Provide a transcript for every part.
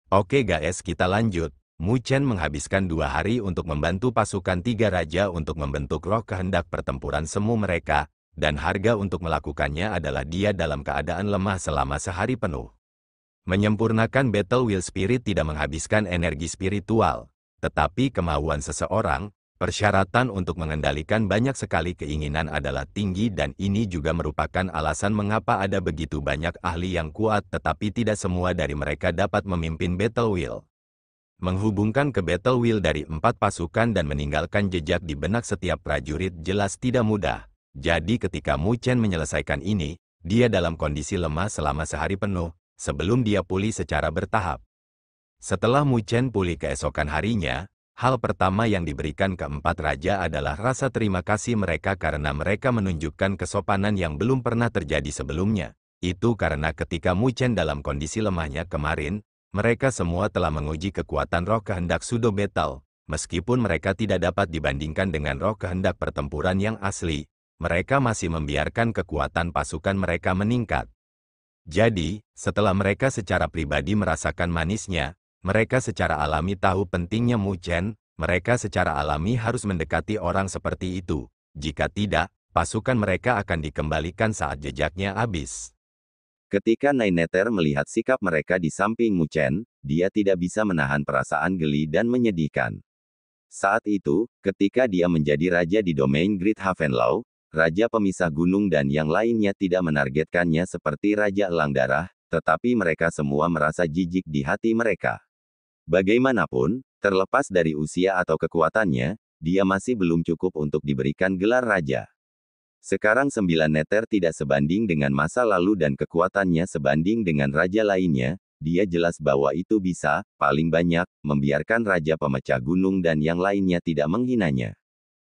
Oke guys, kita lanjut. Mu Chen menghabiskan 2 hari untuk membantu pasukan 3 raja untuk membentuk roh kehendak pertempuran semu mereka, dan harga untuk melakukannya adalah dia dalam keadaan lemah selama sehari penuh. Menyempurnakan Battle Wheel Spirit tidak menghabiskan energi spiritual, tetapi kemauan seseorang, persyaratan untuk mengendalikan banyak sekali keinginan adalah tinggi dan ini juga merupakan alasan mengapa ada begitu banyak ahli yang kuat tetapi tidak semua dari mereka dapat memimpin Battle Wheel. Menghubungkan ke Battle Wheel dari 4 pasukan dan meninggalkan jejak di benak setiap prajurit jelas tidak mudah. Jadi ketika Mu Chen menyelesaikan ini, dia dalam kondisi lemah selama sehari penuh, sebelum dia pulih secara bertahap. Setelah Mu Chen pulih keesokan harinya, hal pertama yang diberikan ke 4 raja adalah rasa terima kasih mereka karena mereka menunjukkan kesopanan yang belum pernah terjadi sebelumnya. Itu karena ketika Mu Chen dalam kondisi lemahnya kemarin, mereka semua telah menguji kekuatan roh kehendak Pseudo Battle. Meskipun mereka tidak dapat dibandingkan dengan roh kehendak pertempuran yang asli, mereka masih membiarkan kekuatan pasukan mereka meningkat. Jadi, setelah mereka secara pribadi merasakan manisnya, mereka secara alami tahu pentingnya Mu Chen, mereka secara alami harus mendekati orang seperti itu. Jika tidak, pasukan mereka akan dikembalikan saat jejaknya habis. Ketika Naineter melihat sikap mereka di samping Mu Chen, dia tidak bisa menahan perasaan geli dan menyedihkan. Saat itu, ketika dia menjadi raja di domain Great Havenlau, raja pemisah gunung dan yang lainnya tidak menargetkannya seperti Raja Elang Darah, tetapi mereka semua merasa jijik di hati mereka. Bagaimanapun, terlepas dari usia atau kekuatannya, dia masih belum cukup untuk diberikan gelar raja. Sekarang 9 neter tidak sebanding dengan masa lalu dan kekuatannya sebanding dengan raja lainnya, dia jelas bahwa itu bisa, paling banyak, membiarkan raja pemecah gunung dan yang lainnya tidak menghinanya.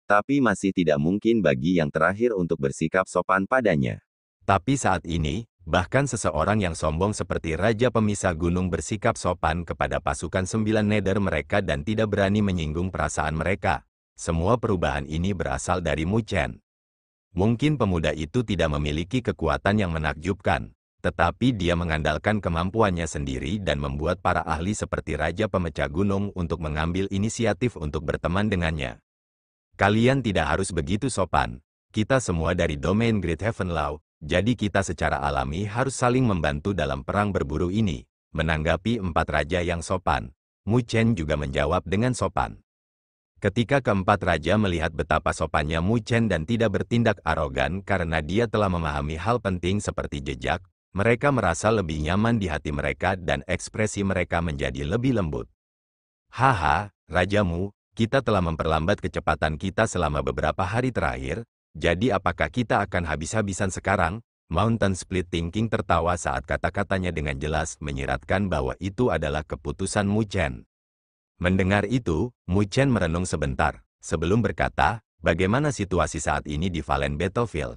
Tapi masih tidak mungkin bagi yang terakhir untuk bersikap sopan padanya. Tapi saat ini, bahkan seseorang yang sombong seperti Raja Pemisah Gunung bersikap sopan kepada pasukan 9 nether mereka dan tidak berani menyinggung perasaan mereka. Semua perubahan ini berasal dari Mu Chen. Mungkin pemuda itu tidak memiliki kekuatan yang menakjubkan, tetapi dia mengandalkan kemampuannya sendiri dan membuat para ahli seperti Raja Pemecah Gunung untuk mengambil inisiatif untuk berteman dengannya. Kalian tidak harus begitu sopan. Kita semua dari domain Great Havenlau, jadi kita secara alami harus saling membantu dalam perang berburu ini. Menanggapi 4 raja yang sopan, Mu Chen juga menjawab dengan sopan. Ketika keempat raja melihat betapa sopannya Mu Chen dan tidak bertindak arogan karena dia telah memahami hal penting seperti jejak, mereka merasa lebih nyaman di hati mereka dan ekspresi mereka menjadi lebih lembut. Haha, Rajamu, kita telah memperlambat kecepatan kita selama beberapa hari terakhir, jadi apakah kita akan habis-habisan sekarang? Mountain Split Thinking tertawa saat kata-katanya dengan jelas menyiratkan bahwa itu adalah keputusan Mu Chen. Mendengar itu, Mu Chen merenung sebentar, sebelum berkata, bagaimana situasi saat ini di Valen Battlefield?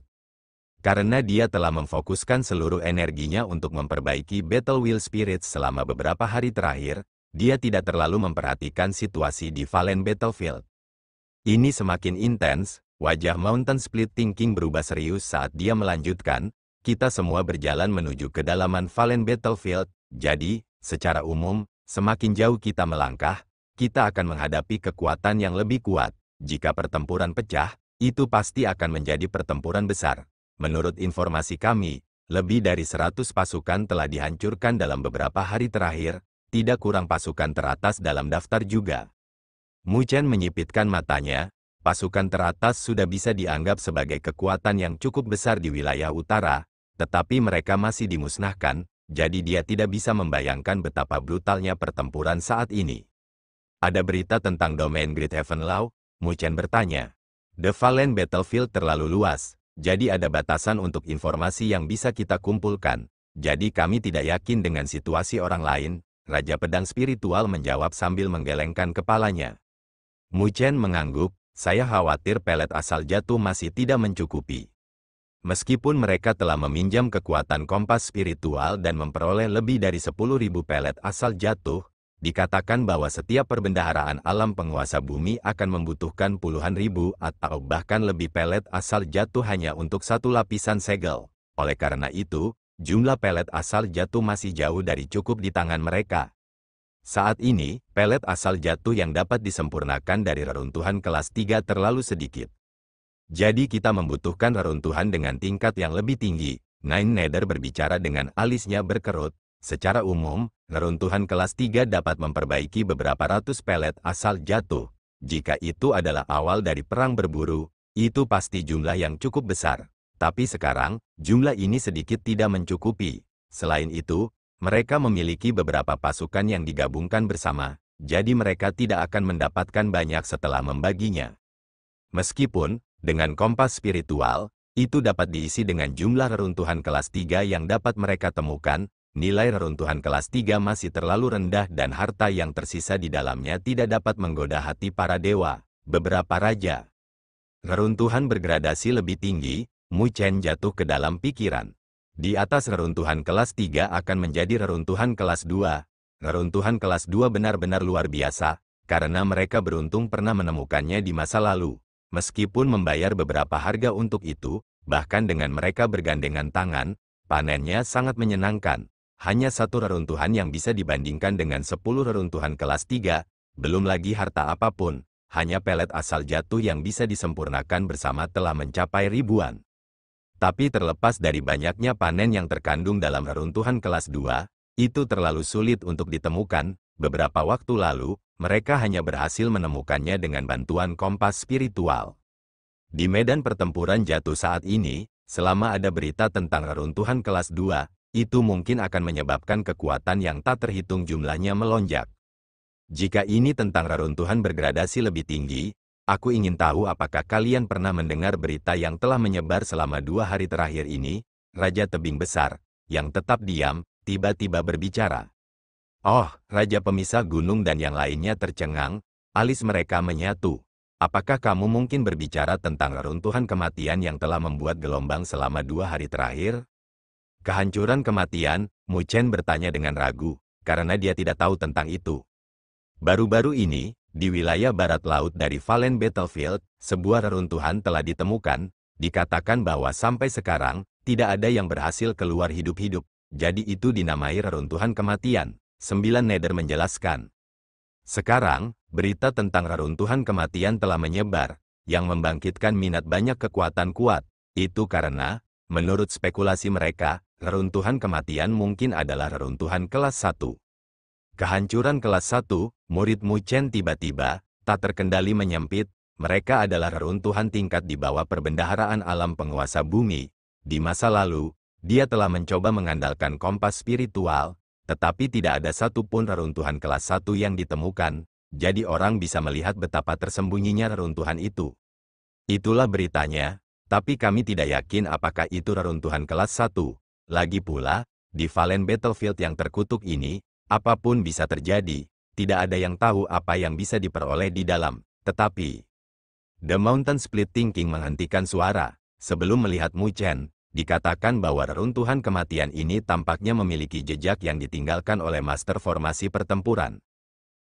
Karena dia telah memfokuskan seluruh energinya untuk memperbaiki Battle Wheel Spirit selama beberapa hari terakhir, dia tidak terlalu memperhatikan situasi di Valen Battlefield. Ini semakin intens, wajah Mountain Split Thinking berubah serius saat dia melanjutkan, kita semua berjalan menuju kedalaman Valen Battlefield, jadi, secara umum, semakin jauh kita melangkah, kita akan menghadapi kekuatan yang lebih kuat. Jika pertempuran pecah, itu pasti akan menjadi pertempuran besar. Menurut informasi kami, lebih dari 100 pasukan telah dihancurkan dalam beberapa hari terakhir, tidak kurang pasukan teratas dalam daftar juga. Mu Chen menyipitkan matanya, pasukan teratas sudah bisa dianggap sebagai kekuatan yang cukup besar di wilayah utara, tetapi mereka masih dimusnahkan, jadi dia tidak bisa membayangkan betapa brutalnya pertempuran saat ini. Ada berita tentang domain Great Havenlau? Mu Chen bertanya. The Valen Battlefield terlalu luas, jadi ada batasan untuk informasi yang bisa kita kumpulkan. Jadi kami tidak yakin dengan situasi orang lain, Raja Pedang Spiritual menjawab sambil menggelengkan kepalanya. Mu Chen mengangguk, saya khawatir pelet asal jatuh masih tidak mencukupi. Meskipun mereka telah meminjam kekuatan kompas spiritual dan memperoleh lebih dari 10.000 pelet asal jatuh, dikatakan bahwa setiap perbendaharaan alam penguasa bumi akan membutuhkan puluhan ribu atau bahkan lebih pelet asal jatuh hanya untuk satu lapisan segel. Oleh karena itu, jumlah pelet asal jatuh masih jauh dari cukup di tangan mereka. Saat ini, pelet asal jatuh yang dapat disempurnakan dari reruntuhan kelas 3 terlalu sedikit. Jadi kita membutuhkan reruntuhan dengan tingkat yang lebih tinggi. Nine Nether berbicara dengan alisnya berkerut. Secara umum, reruntuhan kelas 3 dapat memperbaiki beberapa ratus pelet asal jatuh. Jika itu adalah awal dari perang berburu, itu pasti jumlah yang cukup besar. Tapi sekarang, jumlah ini sedikit tidak mencukupi. Selain itu, mereka memiliki beberapa pasukan yang digabungkan bersama, jadi mereka tidak akan mendapatkan banyak setelah membaginya. Meskipun, dengan kompas spiritual, itu dapat diisi dengan jumlah reruntuhan kelas 3 yang dapat mereka temukan, nilai reruntuhan kelas 3 masih terlalu rendah dan harta yang tersisa di dalamnya tidak dapat menggoda hati para dewa, beberapa raja. Reruntuhan bergradasi lebih tinggi, Mu Chen jatuh ke dalam pikiran. Di atas reruntuhan kelas 3 akan menjadi reruntuhan kelas 2. Reruntuhan kelas 2 benar-benar luar biasa, karena mereka beruntung pernah menemukannya di masa lalu. Meskipun membayar beberapa harga untuk itu, bahkan dengan mereka bergandengan tangan, panennya sangat menyenangkan. Hanya satu reruntuhan yang bisa dibandingkan dengan 10 reruntuhan kelas 3, belum lagi harta apapun, hanya pelet asal jatuh yang bisa disempurnakan bersama telah mencapai ribuan. Tapi terlepas dari banyaknya panen yang terkandung dalam reruntuhan kelas 2, itu terlalu sulit untuk ditemukan. Beberapa waktu lalu, mereka hanya berhasil menemukannya dengan bantuan kompas spiritual. Di medan pertempuran jatuh saat ini, selama ada berita tentang reruntuhan kelas 2, itu mungkin akan menyebabkan kekuatan yang tak terhitung jumlahnya melonjak. Jika ini tentang reruntuhan bergradasi lebih tinggi, aku ingin tahu apakah kalian pernah mendengar berita yang telah menyebar selama 2 hari terakhir ini. Raja Tebing Besar, yang tetap diam, tiba-tiba berbicara. Oh, Raja Pemisah Gunung dan yang lainnya tercengang, alis mereka menyatu. Apakah kamu mungkin berbicara tentang reruntuhan kematian yang telah membuat gelombang selama 2 hari terakhir? Kehancuran kematian, Mu Chen bertanya dengan ragu, karena dia tidak tahu tentang itu. Baru-baru ini, di wilayah barat laut dari Valen Battlefield, sebuah reruntuhan telah ditemukan. Dikatakan bahwa sampai sekarang, tidak ada yang berhasil keluar hidup-hidup, jadi itu dinamai reruntuhan kematian. 9 Nether menjelaskan. Sekarang, berita tentang reruntuhan kematian telah menyebar, yang membangkitkan minat banyak kekuatan kuat. Itu karena, menurut spekulasi mereka, reruntuhan kematian mungkin adalah reruntuhan kelas 1. Kehancuran kelas 1, murid Mu Chen tiba-tiba, tak terkendali menyempit. Mereka adalah reruntuhan tingkat di bawah perbendaharaan alam penguasa bumi. Di masa lalu, dia telah mencoba mengandalkan kompas spiritual, tetapi tidak ada satupun reruntuhan kelas 1 yang ditemukan, jadi orang bisa melihat betapa tersembunyinya reruntuhan itu. Itulah beritanya, tapi kami tidak yakin apakah itu reruntuhan kelas 1. Lagi pula, di Valen Battlefield yang terkutuk ini, apapun bisa terjadi, tidak ada yang tahu apa yang bisa diperoleh di dalam, tetapi... The Mountain Split Thinking menghentikan suara, sebelum melihat Mu Chen. Dikatakan bahwa reruntuhan kematian ini tampaknya memiliki jejak yang ditinggalkan oleh Master Formasi Pertempuran.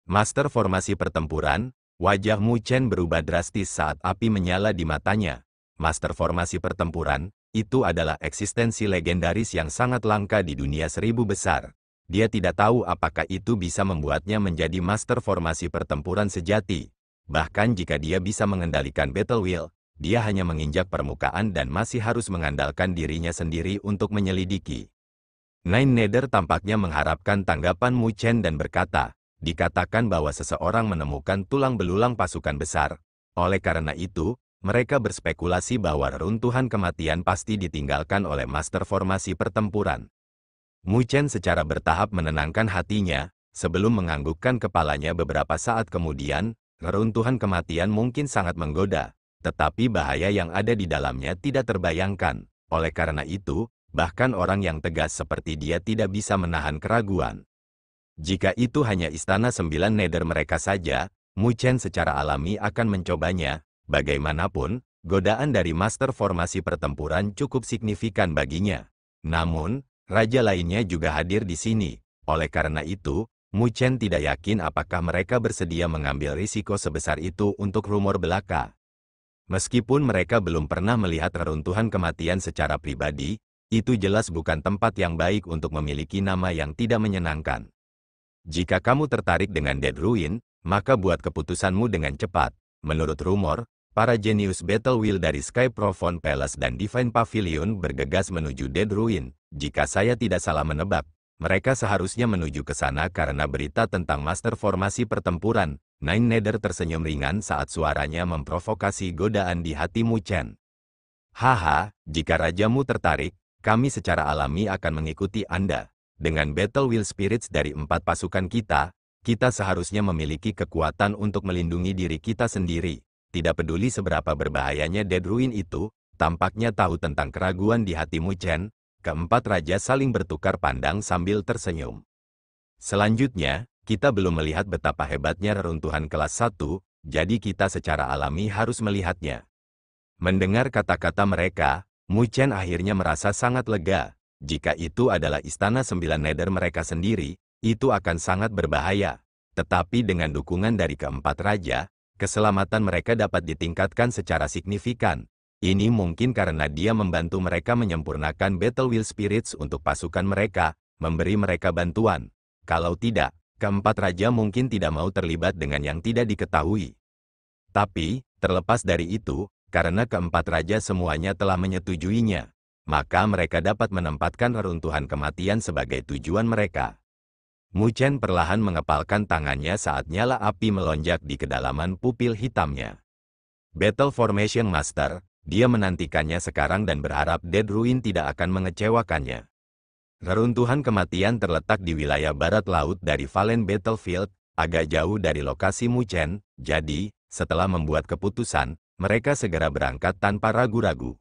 Master Formasi Pertempuran, wajah Mu Chen berubah drastis saat api menyala di matanya. Master Formasi Pertempuran, itu adalah eksistensi legendaris yang sangat langka di dunia 1000 besar. Dia tidak tahu apakah itu bisa membuatnya menjadi Master Formasi Pertempuran sejati. Bahkan jika dia bisa mengendalikan Battle Wheel, dia hanya menginjak permukaan dan masih harus mengandalkan dirinya sendiri untuk menyelidiki. Nine Nether tampaknya mengharapkan tanggapan Mu Chen dan berkata, dikatakan bahwa seseorang menemukan tulang belulang pasukan besar. Oleh karena itu, mereka berspekulasi bahwa reruntuhan kematian pasti ditinggalkan oleh Master Formasi Pertempuran. Mu Chen secara bertahap menenangkan hatinya, sebelum menganggukkan kepalanya beberapa saat kemudian, reruntuhan kematian mungkin sangat menggoda. Tetapi bahaya yang ada di dalamnya tidak terbayangkan. Oleh karena itu, bahkan orang yang tegas seperti dia tidak bisa menahan keraguan. Jika itu hanya istana 9 Nether mereka saja, Mu Chen secara alami akan mencobanya. Bagaimanapun, godaan dari Master Formasi Pertempuran cukup signifikan baginya. Namun, raja lainnya juga hadir di sini. Oleh karena itu, Mu Chen tidak yakin apakah mereka bersedia mengambil risiko sebesar itu untuk rumor belaka. Meskipun mereka belum pernah melihat reruntuhan kematian secara pribadi, itu jelas bukan tempat yang baik untuk memiliki nama yang tidak menyenangkan. Jika kamu tertarik dengan Dead Ruin, maka buat keputusanmu dengan cepat. Menurut rumor, para jenius Battle Wheel dari Sky Profound Palace dan Divine Pavilion bergegas menuju Dead Ruin. Jika saya tidak salah menebak, mereka seharusnya menuju ke sana karena berita tentang Master Formasi Pertempuran. Nine Nether tersenyum ringan saat suaranya memprovokasi godaan di hati Mu Chen. Haha, jika rajamu tertarik, kami secara alami akan mengikuti Anda. Dengan Battle Wheel Spirits dari 4 pasukan kita seharusnya memiliki kekuatan untuk melindungi diri kita sendiri. Tidak peduli seberapa berbahayanya Dead Ruin itu, tampaknya tahu tentang keraguan di hati Mu Chen. Keempat raja saling bertukar pandang sambil tersenyum. Selanjutnya, kita belum melihat betapa hebatnya reruntuhan kelas 1, jadi kita secara alami harus melihatnya. Mendengar kata-kata mereka, Mu Chen akhirnya merasa sangat lega. Jika itu adalah istana 9 Nether mereka sendiri, itu akan sangat berbahaya. Tetapi dengan dukungan dari keempat raja, keselamatan mereka dapat ditingkatkan secara signifikan. Ini mungkin karena dia membantu mereka menyempurnakan Battle Wheel Spirits untuk pasukan mereka, memberi mereka bantuan. Kalau tidak, keempat raja mungkin tidak mau terlibat dengan yang tidak diketahui. Tapi, terlepas dari itu, karena keempat raja semuanya telah menyetujuinya, maka mereka dapat menempatkan reruntuhan kematian sebagai tujuan mereka. Mu Chen perlahan mengepalkan tangannya saat nyala api melonjak di kedalaman pupil hitamnya. Battle Formation Master, dia menantikannya sekarang dan berharap Dead Ruin tidak akan mengecewakannya. Reruntuhan kematian terletak di wilayah barat laut dari Valen Battlefield, agak jauh dari lokasi Mu Chen, jadi, setelah membuat keputusan, mereka segera berangkat tanpa ragu-ragu.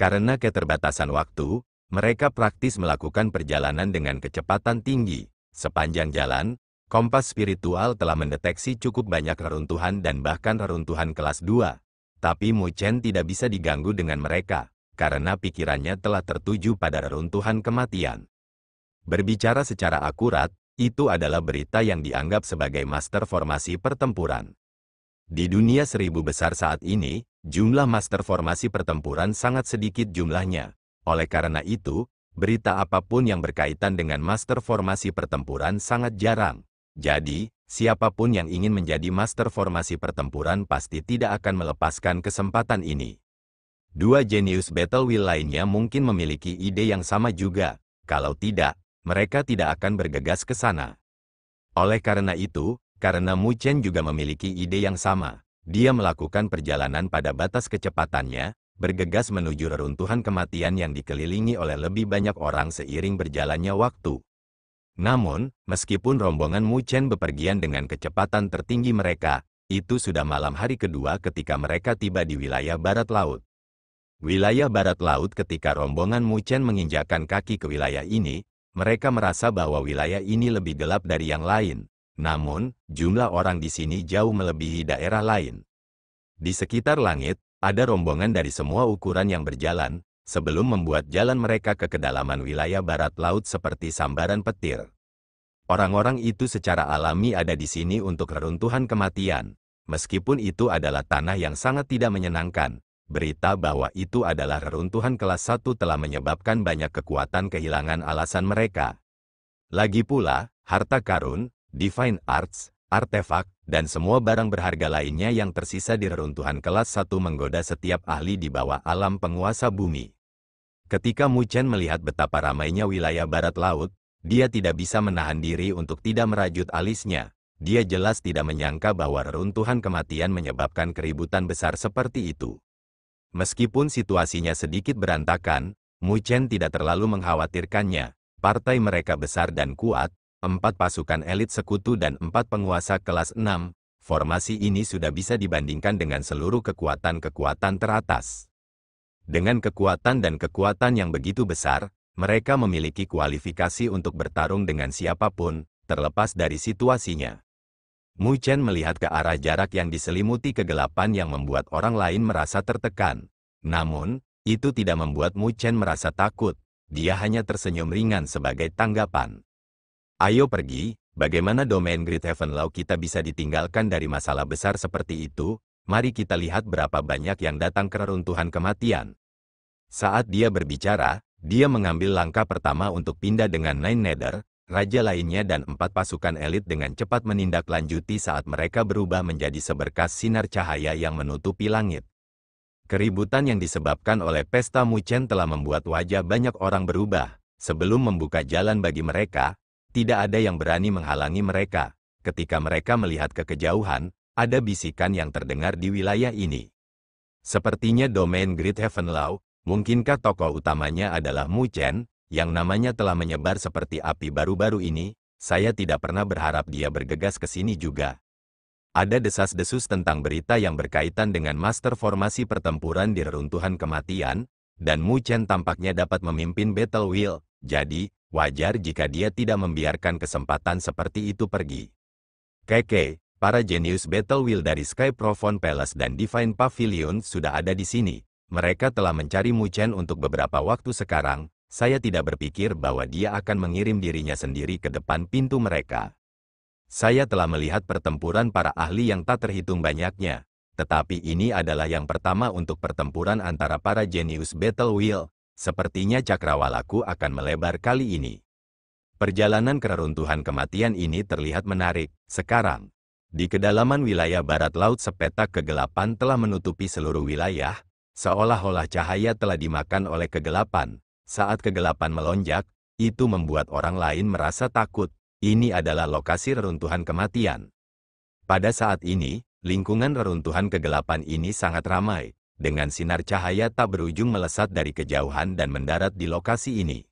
Karena keterbatasan waktu, mereka praktis melakukan perjalanan dengan kecepatan tinggi. Sepanjang jalan, kompas spiritual telah mendeteksi cukup banyak reruntuhan dan bahkan reruntuhan kelas 2. Tapi Mu Chen tidak bisa diganggu dengan mereka, karena pikirannya telah tertuju pada reruntuhan kematian. Berbicara secara akurat, itu adalah berita yang dianggap sebagai master formasi pertempuran. Di dunia 1000 besar saat ini, jumlah master formasi pertempuran sangat sedikit jumlahnya. Oleh karena itu, berita apapun yang berkaitan dengan master formasi pertempuran sangat jarang. Jadi, siapapun yang ingin menjadi master formasi pertempuran pasti tidak akan melepaskan kesempatan ini. Dua jenius Battle Wheel lainnya mungkin memiliki ide yang sama juga. Kalau tidak, mereka tidak akan bergegas ke sana. Oleh karena itu, karena Mu Chen juga memiliki ide yang sama, dia melakukan perjalanan pada batas kecepatannya, bergegas menuju reruntuhan kematian yang dikelilingi oleh lebih banyak orang seiring berjalannya waktu. Namun, meskipun rombongan Mu Chen bepergian dengan kecepatan tertinggi mereka, itu sudah malam hari kedua ketika mereka tiba di wilayah barat laut. Wilayah barat laut ketika rombongan Mu Chen menginjakkan kaki ke wilayah ini, mereka merasa bahwa wilayah ini lebih gelap dari yang lain. Namun, jumlah orang di sini jauh melebihi daerah lain. Di sekitar langit, ada rombongan dari semua ukuran yang berjalan, sebelum membuat jalan mereka ke kedalaman wilayah barat laut seperti sambaran petir. Orang-orang itu secara alami ada di sini untuk reruntuhan kematian. Meskipun itu adalah tanah yang sangat tidak menyenangkan, berita bahwa itu adalah reruntuhan kelas 1 telah menyebabkan banyak kekuatan kehilangan alasan mereka. Lagi pula, harta karun, Divine Arts, artefak, dan semua barang berharga lainnya yang tersisa di reruntuhan kelas 1 menggoda setiap ahli di bawah alam penguasa bumi. Ketika Mu Chen melihat betapa ramainya wilayah barat laut, dia tidak bisa menahan diri untuk tidak merajut alisnya. Dia jelas tidak menyangka bahwa reruntuhan kematian menyebabkan keributan besar seperti itu. Meskipun situasinya sedikit berantakan, Mu Chen tidak terlalu mengkhawatirkannya. Partai mereka besar dan kuat, 4 pasukan elit sekutu dan 4 penguasa kelas 6, formasi ini sudah bisa dibandingkan dengan seluruh kekuatan-kekuatan teratas. Dengan kekuatan dan kekuatan yang begitu besar, mereka memiliki kualifikasi untuk bertarung dengan siapapun, terlepas dari situasinya. Mu Chen melihat ke arah jarak yang diselimuti kegelapan yang membuat orang lain merasa tertekan. Namun, itu tidak membuat Mu Chen merasa takut, dia hanya tersenyum ringan sebagai tanggapan. Ayo pergi, bagaimana domain Great Heaven Law kita bisa ditinggalkan dari masalah besar seperti itu? Mari kita lihat berapa banyak yang datang ke reruntuhan kematian. Saat dia berbicara, dia mengambil langkah pertama untuk pindah dengan Nine Nether, raja lainnya dan 4 pasukan elit dengan cepat menindaklanjuti saat mereka berubah menjadi seberkas sinar cahaya yang menutupi langit. Keributan yang disebabkan oleh pesta Muchen telah membuat wajah banyak orang berubah. Sebelum membuka jalan bagi mereka, tidak ada yang berani menghalangi mereka. Ketika mereka melihat ke kejauhan, ada bisikan yang terdengar di wilayah ini. Sepertinya domain Great Heaven Law, mungkinkah tokoh utamanya adalah Muchen, yang namanya telah menyebar seperti api baru-baru ini? Saya tidak pernah berharap dia bergegas ke sini juga. Ada desas-desus tentang berita yang berkaitan dengan master formasi pertempuran di reruntuhan kematian, dan Muchen tampaknya dapat memimpin Battle Wheel, jadi, wajar jika dia tidak membiarkan kesempatan seperti itu pergi. Keke, para jenius Battle Wheel dari Sky Profound Palace dan Divine Pavilion sudah ada di sini. Mereka telah mencari Muchen untuk beberapa waktu sekarang. Saya tidak berpikir bahwa dia akan mengirim dirinya sendiri ke depan pintu mereka. Saya telah melihat pertempuran para ahli yang tak terhitung banyaknya. Tetapi ini adalah yang pertama untuk pertempuran antara para jenius Battle Wheel. Sepertinya cakrawalaku akan melebar kali ini. Perjalanan ke reruntuhan kematian ini terlihat menarik. Sekarang, di kedalaman wilayah barat laut sepetak kegelapan telah menutupi seluruh wilayah, seolah-olah cahaya telah dimakan oleh kegelapan. Saat kegelapan melonjak, itu membuat orang lain merasa takut. Ini adalah lokasi reruntuhan kematian. Pada saat ini, lingkungan reruntuhan kegelapan ini sangat ramai, dengan sinar cahaya tak berujung melesat dari kejauhan dan mendarat di lokasi ini.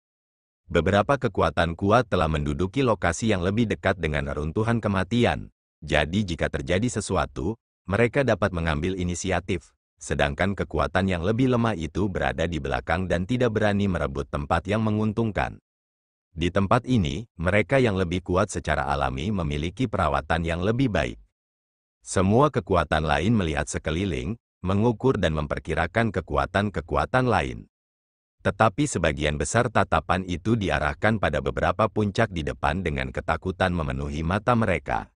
Beberapa kekuatan kuat telah menduduki lokasi yang lebih dekat dengan reruntuhan kematian. Jadi jika terjadi sesuatu, mereka dapat mengambil inisiatif, sedangkan kekuatan yang lebih lemah itu berada di belakang dan tidak berani merebut tempat yang menguntungkan. Di tempat ini, mereka yang lebih kuat secara alami memiliki perawatan yang lebih baik. Semua kekuatan lain melihat sekeliling, mengukur dan memperkirakan kekuatan-kekuatan lain. Tetapi sebagian besar tatapan itu diarahkan pada beberapa puncak di depan dengan ketakutan memenuhi mata mereka.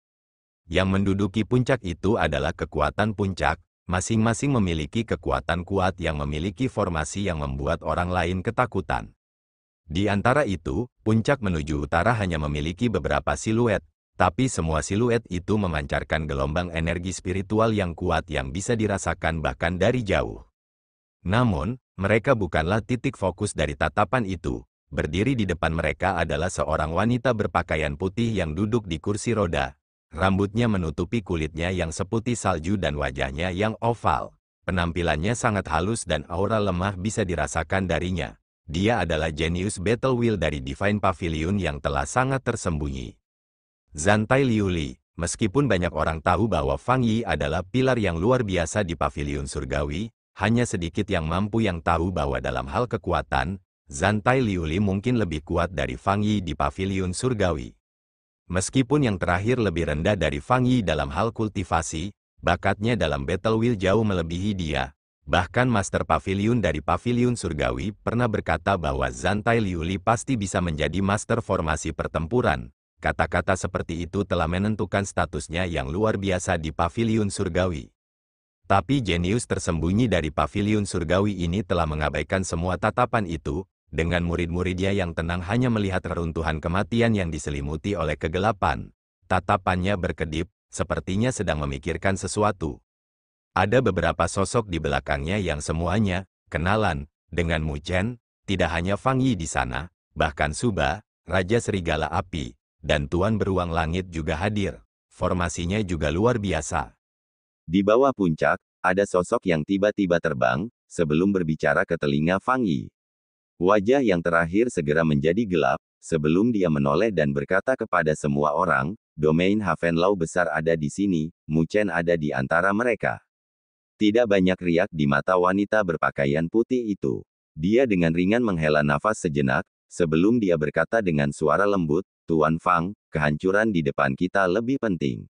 Yang menduduki puncak itu adalah kekuatan puncak, masing-masing memiliki kekuatan kuat yang memiliki formasi yang membuat orang lain ketakutan. Di antara itu, puncak menuju utara hanya memiliki beberapa siluet, tapi semua siluet itu memancarkan gelombang energi spiritual yang kuat yang bisa dirasakan bahkan dari jauh. Namun, mereka bukanlah titik fokus dari tatapan itu. Berdiri di depan mereka adalah seorang wanita berpakaian putih yang duduk di kursi roda. Rambutnya menutupi kulitnya yang seputih salju dan wajahnya yang oval. Penampilannya sangat halus dan aura lemah bisa dirasakan darinya. Dia adalah jenius Battle Wheel dari Divine Pavilion yang telah sangat tersembunyi. Zantai Liuli, meskipun banyak orang tahu bahwa Fang Yi adalah pilar yang luar biasa di Pavilion Surgawi, hanya sedikit yang mampu yang tahu bahwa dalam hal kekuatan, Zantai Liuli mungkin lebih kuat dari Fang Yi di Pavilion Surgawi. Meskipun yang terakhir lebih rendah dari Fang Yi dalam hal kultivasi, bakatnya dalam Battle Wheel jauh melebihi dia. Bahkan Master Pavilion dari Pavilion Surgawi pernah berkata bahwa Zantai Liuli pasti bisa menjadi Master Formasi Pertempuran. Kata-kata seperti itu telah menentukan statusnya yang luar biasa di Pavilion Surgawi. Tapi jenius tersembunyi dari Pavilion Surgawi ini telah mengabaikan semua tatapan itu, dengan murid-muridnya yang tenang hanya melihat reruntuhan kematian yang diselimuti oleh kegelapan. Tatapannya berkedip, sepertinya sedang memikirkan sesuatu. Ada beberapa sosok di belakangnya yang semuanya kenalan dengan Muchen, tidak hanya Fang Yi di sana, bahkan Suba, Raja Serigala Api, dan Tuan Beruang Langit juga hadir. Formasinya juga luar biasa. Di bawah puncak, ada sosok yang tiba-tiba terbang, sebelum berbicara ke telinga Fang Yi. Wajah yang terakhir segera menjadi gelap, sebelum dia menoleh dan berkata kepada semua orang, domain Havenlau besar ada di sini, Muchen ada di antara mereka. Tidak banyak riak di mata wanita berpakaian putih itu. Dia dengan ringan menghela nafas sejenak, sebelum dia berkata dengan suara lembut, Tuan Fang, kehancuran di depan kita lebih penting.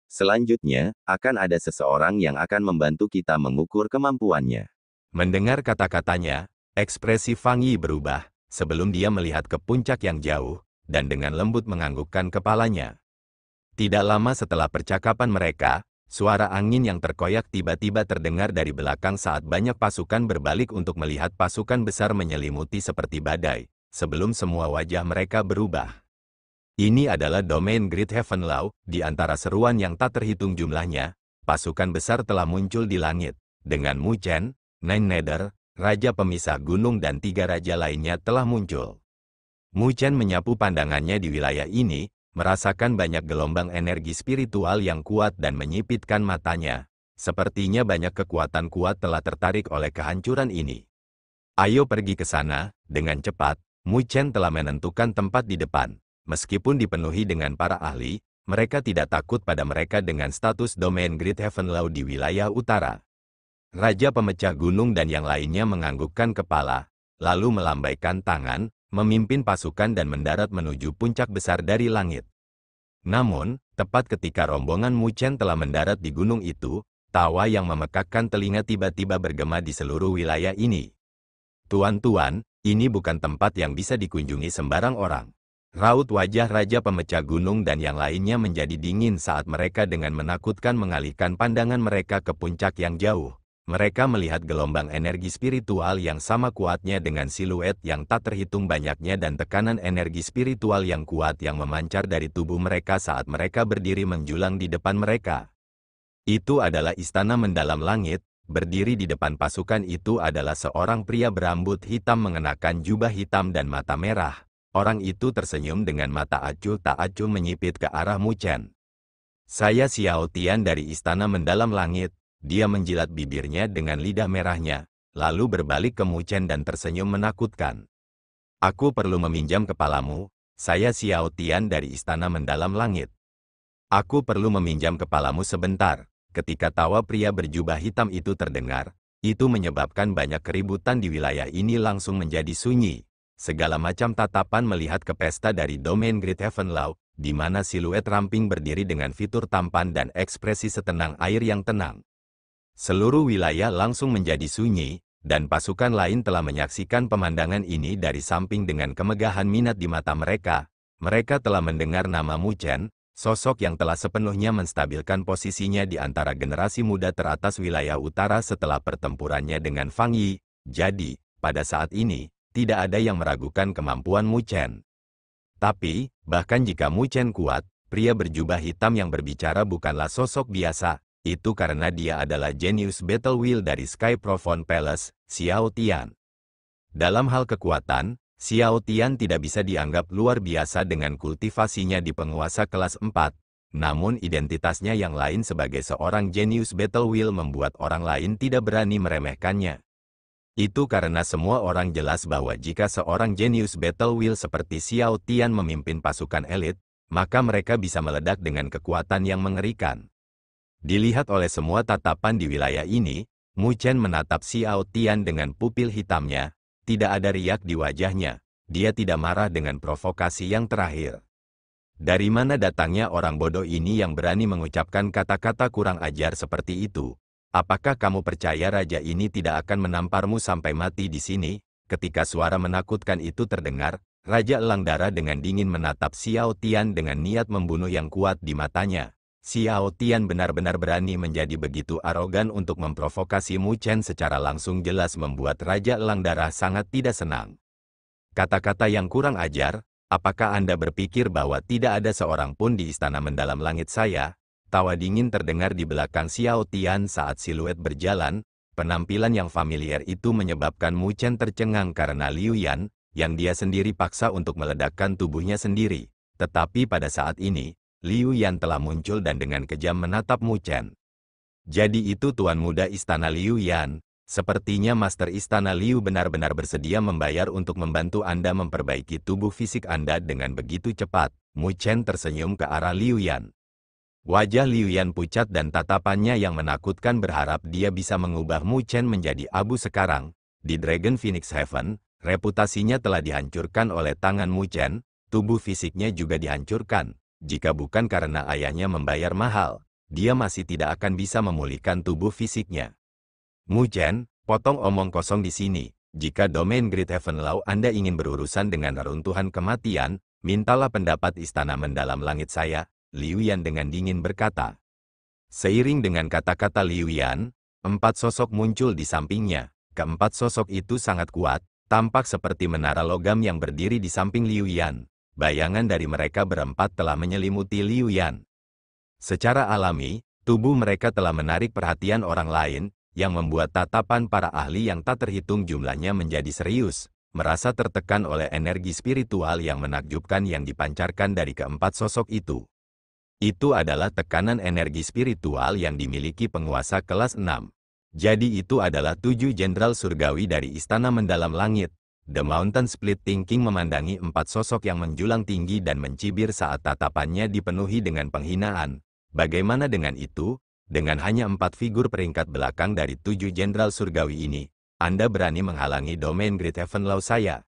Selanjutnya, akan ada seseorang yang akan membantu kita mengukur kemampuannya. Mendengar kata-katanya, ekspresi Fang Yi berubah, sebelum dia melihat ke puncak yang jauh, dan dengan lembut menganggukkan kepalanya. Tidak lama setelah percakapan mereka, suara angin yang terkoyak tiba-tiba terdengar dari belakang saat banyak pasukan berbalik untuk melihat pasukan besar menyelimuti seperti badai, sebelum semua wajah mereka berubah. Ini adalah domain Great Heaven Law, di antara seruan yang tak terhitung jumlahnya, pasukan besar telah muncul di langit. Dengan Mu Chen, Nine Nether, Raja Pemisah Gunung dan 3 raja lainnya telah muncul. Mu Chen menyapu pandangannya di wilayah ini, merasakan banyak gelombang energi spiritual yang kuat dan menyipitkan matanya. Sepertinya banyak kekuatan kuat telah tertarik oleh kehancuran ini. Ayo pergi ke sana, dengan cepat. Mu Chen telah menentukan tempat di depan. Meskipun dipenuhi dengan para ahli, mereka tidak takut pada mereka dengan status domain Great Heaven Law di wilayah utara. Raja Pemecah Gunung dan yang lainnya menganggukkan kepala, lalu melambaikan tangan, memimpin pasukan dan mendarat menuju puncak besar dari langit. Namun, tepat ketika rombongan Mu Chen telah mendarat di gunung itu, tawa yang memekakkan telinga tiba-tiba bergema di seluruh wilayah ini. Tuan-tuan, ini bukan tempat yang bisa dikunjungi sembarang orang. Raut wajah Raja Pemecah Gunung dan yang lainnya menjadi dingin saat mereka dengan menakutkan mengalihkan pandangan mereka ke puncak yang jauh. Mereka melihat gelombang energi spiritual yang sama kuatnya dengan siluet yang tak terhitung banyaknya dan tekanan energi spiritual yang kuat yang memancar dari tubuh mereka saat mereka berdiri menjulang di depan mereka. Itu adalah istana mendalam langit. Berdiri di depan pasukan itu adalah seorang pria berambut hitam mengenakan jubah hitam dan mata merah. Orang itu tersenyum dengan mata acuh tak acuh menyipit ke arah Mu Chen. Saya Xiao Tian dari Istana Mendalam Langit. Dia menjilat bibirnya dengan lidah merahnya, lalu berbalik ke Mu Chen dan tersenyum menakutkan. Aku perlu meminjam kepalamu, saya Xiao Tian dari Istana Mendalam Langit. Aku perlu meminjam kepalamu sebentar. Ketika tawa pria berjubah hitam itu terdengar, itu menyebabkan banyak keributan di wilayah ini langsung menjadi sunyi. Segala macam tatapan melihat ke pesta dari domain Great Heaven Law, di mana siluet ramping berdiri dengan fitur tampan dan ekspresi setenang air yang tenang. Seluruh wilayah langsung menjadi sunyi, dan pasukan lain telah menyaksikan pemandangan ini dari samping dengan kemegahan minat di mata mereka. Mereka telah mendengar nama Mu Chen, sosok yang telah sepenuhnya menstabilkan posisinya di antara generasi muda teratas wilayah utara setelah pertempurannya dengan Fang Yi. Jadi, pada saat ini, tidak ada yang meragukan kemampuan Mu Chen. Tapi, bahkan jika Mu Chen kuat, pria berjubah hitam yang berbicara bukanlah sosok biasa. Itu karena dia adalah jenius Battle Wheel dari Sky Profound Palace, Xiao Tian. Dalam hal kekuatan, Xiao Tian tidak bisa dianggap luar biasa dengan kultivasinya di penguasa kelas 4. Namun identitasnya yang lain sebagai seorang jenius Battle Wheel membuat orang lain tidak berani meremehkannya. Itu karena semua orang jelas bahwa jika seorang jenius Battle Wheel seperti Xiao Tian memimpin pasukan elit, maka mereka bisa meledak dengan kekuatan yang mengerikan. Dilihat oleh semua tatapan di wilayah ini, Mu Chen menatap Xiao Tian dengan pupil hitamnya. Tidak ada riak di wajahnya. Dia tidak marah dengan provokasi yang terakhir. Dari mana datangnya orang bodoh ini yang berani mengucapkan kata-kata kurang ajar seperti itu? Apakah kamu percaya raja ini tidak akan menamparmu sampai mati di sini? Ketika suara menakutkan itu terdengar, Raja Elang Darah dengan dingin menatap Xiao Tian dengan niat membunuh yang kuat di matanya. Xiao Tian benar-benar berani menjadi begitu arogan untuk memprovokasi Mu Chen secara langsung jelas membuat Raja Elang Darah sangat tidak senang. Kata-kata yang kurang ajar, apakah Anda berpikir bahwa tidak ada seorang pun di Istana Mendalam Langit saya? Tawa dingin terdengar di belakang Xiao Tian saat siluet berjalan. Penampilan yang familiar itu menyebabkan Mu Chen tercengang karena Liu Yan, yang dia sendiri paksa untuk meledakkan tubuhnya sendiri. Tetapi pada saat ini, Liu Yan telah muncul dan dengan kejam menatap Mu Chen. Jadi itu Tuan Muda Istana Liu Yan. Sepertinya Master Istana Liu benar-benar bersedia membayar untuk membantu Anda memperbaiki tubuh fisik Anda dengan begitu cepat. Mu Chen tersenyum ke arah Liu Yan. Wajah Liu Yan pucat dan tatapannya yang menakutkan berharap dia bisa mengubah Mu Chen menjadi abu sekarang. Di Dragon Phoenix Heaven, reputasinya telah dihancurkan oleh tangan Mu Chen, tubuh fisiknya juga dihancurkan. Jika bukan karena ayahnya membayar mahal, dia masih tidak akan bisa memulihkan tubuh fisiknya. Mu Chen, potong omong kosong di sini. Jika domain Great Heaven Law Anda ingin berurusan dengan reruntuhan kematian, mintalah pendapat Istana Mendalam Langit saya, Liu Yan dengan dingin berkata. Seiring dengan kata-kata Liu Yan, 4 sosok muncul di sampingnya. Keempat sosok itu sangat kuat, tampak seperti menara logam yang berdiri di samping Liu Yan. bayangan dari mereka berempat telah menyelimuti Liu Yan. Secara alami, tubuh mereka telah menarik perhatian orang lain, yang membuat tatapan para ahli yang tak terhitung jumlahnya menjadi serius, merasa tertekan oleh energi spiritual yang menakjubkan yang dipancarkan dari keempat sosok itu. Itu adalah tekanan energi spiritual yang dimiliki penguasa kelas 6. Jadi itu adalah 7 jenderal surgawi dari Istana Mendalam Langit. The Mountain Split Thinking memandangi 4 sosok yang menjulang tinggi dan mencibir saat tatapannya dipenuhi dengan penghinaan. Bagaimana dengan itu? Dengan hanya 4 figur peringkat belakang dari 7 jenderal surgawi ini, Anda berani menghalangi domain Great Heaven Law saya?